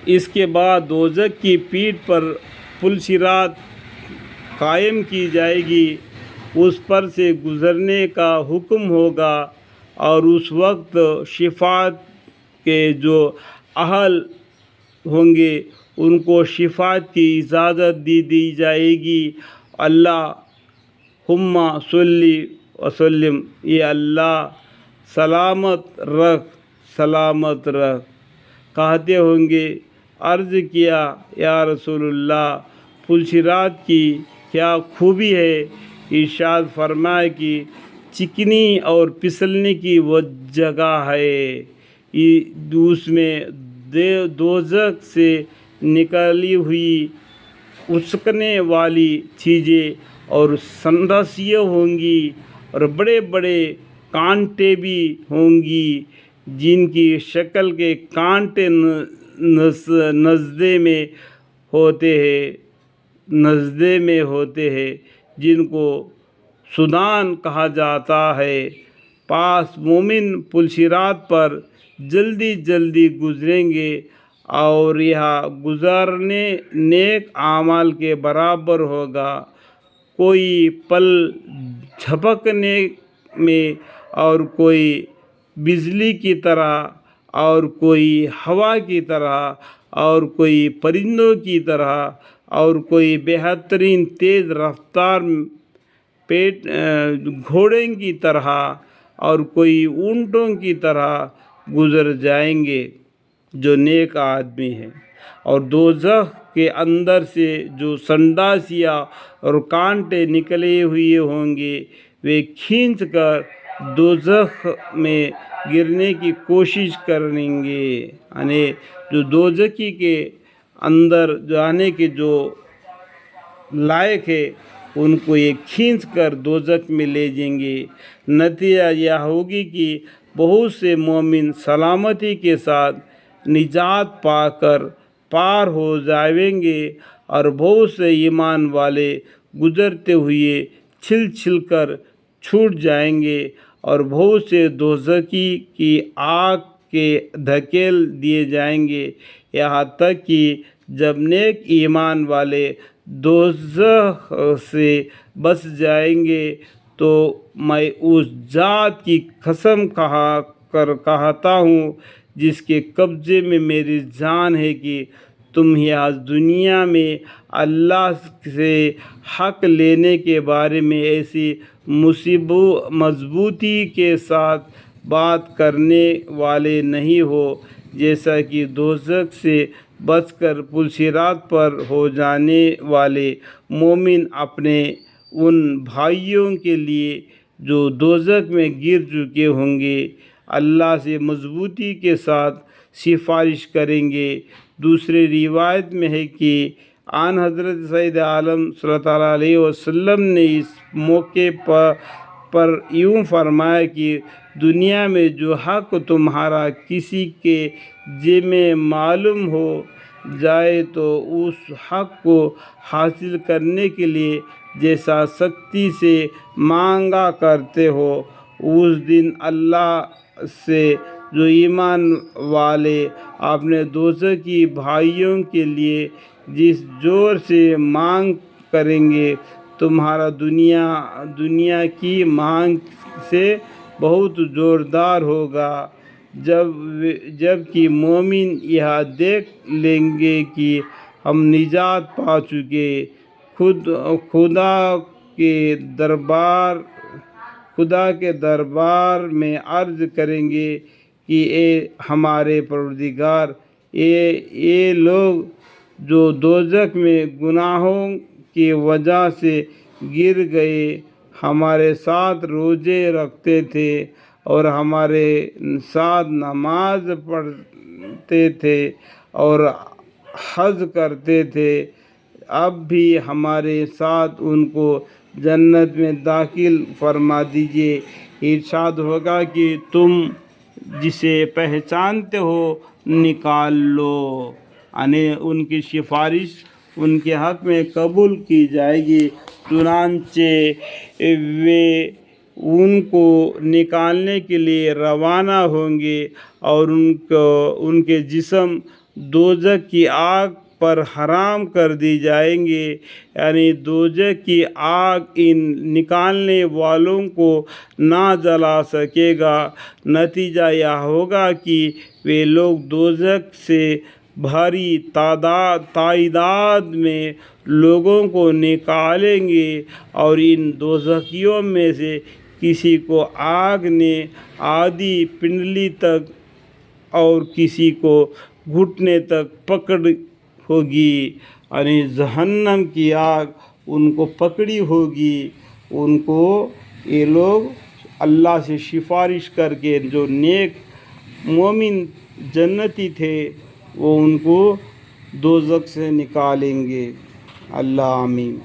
اس کے بعد دوزخ کی پیٹھ پر پل صراط قائم کی جائے گی، اس پر سے گزرنے کا حکم ہوگا، اور اس وقت شفاعت کے جو اہل ہوں گے ان کو شفاعت کی اجازت دی جائے گی۔ اللہم صلی وسلم، یہ اللہ سلامت رکھ۔ کہتے ہوں گے، عرض کیا یا رسول اللہ، پل صراط کی کیا خوبی ہے؟ ارشاد فرمایا کہ چکنی اور پھسلنے کی وہ جگہ ہے، اس میں دوزخ سے نکلی ہوئی اچکنے والی چیزیں اور سنرسیاں ہوں گی، اور بڑے بڑے کانٹے بھی ہوں گی، جن کی شکل کے کانٹے نزدے میں ہوتے ہیں، جن کو سودان کہا جاتا ہے۔ پاس مومن پل صراط پر جلدی گزریں گے، اور یہ گزرنے نیک اعمال کے برابر ہوگا۔ کوئی پل جھپکنے میں، اور کوئی بجلی کی طرح، اور کوئی ہوا کی طرح، اور کوئی پرندوں کی طرح، اور کوئی بہترین تیز رفتار گھوڑے کی طرح، اور کوئی اونٹوں کی طرح گزر جائیں گے جو نیک آدمی ہیں۔ اور دوزخ کے اندر سے جو سنڈاسیاں اور کانٹے نکلے ہوئے ہوں گے، وہ کھینچ کر دوزخ میں گرنے کی کوشش کریں گے، یعنی جو دوزخی کے اندر جانے کے جو لائق ہے ان کو یہ کھینچ کر دوزخ میں لے جائیں گے۔ نتیجہ یہ ہوگی کہ بہت سے مومن سلامتی کے ساتھ نجات پا کر پار ہو جائیں گے، اور بہت سے ایمان والے گزرتے ہوئے چھل کر چھوٹ جائیں گے، اور بہت سے دوزخی کی آگ کے دھکیل دیے جائیں گے، یہاں تک کہ جب نیک ایمان والے دوزخ سے بچ جائیں گے تو میں اس ذات کی قسم کہتا ہوں جس کے قبضے میں میری جان ہے کہ تم یہاں دنیا میں اللہ سے حق لینے کے بارے میں ایسی مضبوطی کے ساتھ بات کرنے والے نہیں ہو جیسا کہ دوزخ سے بچ کر پل صراط پر ہو جانے والے مومن اپنے ان بھائیوں کے لیے جو دوزخ میں گر چکے ہوں گے اللہ سے مضبوطی کے ساتھ سفارش کریں گے۔ دوسری روایت میں ہے کہ آن حضرت سید عالم صلی اللہ علیہ وسلم نے اس موقع پر یوں فرمایا کہ دنیا میں جو حق تمہارا کسی کے ذمہ معلوم ہو جائے تو اس حق کو حاصل کرنے کے لیے جیسا سختی سے مانگا کرتے ہو، اس دن اللہ سے جو ایمان والے اپنے دوزخی بھائیوں کے لیے جس زور سے مانگ کریں گے تمہارا دنیا کی مانگ سے بہت زوردار ہوگا، جب کہ مومن یہ دیکھ لیں گے کہ ہم نجات پا چکے، خدا کے دربار میں عرض کریں گے کہ اے ہمارے پروردگار، یہ لوگ جو دوزخ میں گناہوں کی وجہ سے گر گئے ہمارے ساتھ روزے رکھتے تھے اور ہمارے ساتھ نماز پڑھتے تھے اور حج کرتے تھے، اب بھی ہمارے ساتھ ان کو جنت میں داخل فرما دیجیے۔ ارشاد ہوگا کہ تم جسے پہچانتے ہو نکال لو، یعنی ان کی سفارش ان کے حق میں قبول کی جائے گی، چنانچہ وہ ان کو نکالنے کے لیے روانہ ہوں گے، اور ان کے جسم دوزخ کی آگ پر حرام کر دی جائیں گے، یعنی دوزخ کی آگ ان نکالنے والوں کو نہ جلا سکے گا۔ نتیجہ یہ ہوگا کہ وہ لوگ دوزخ سے بھاری تعداد میں لوگوں کو نکالیں گے، اور ان دوزخیوں میں سے کسی کو آگ نے آدھی پنڈلی تک اور کسی کو گھٹنے تک پکڑ ہوگی، یعنی جہنم کی آگ ان کو پکڑی ہوگی۔ ان کو یہ لوگ اللہ سے سفارش کر کے، جو نیک مومن جنتی تھے، وہ ان کو دوزخ سے نکالیں گے۔ اللہ آمین۔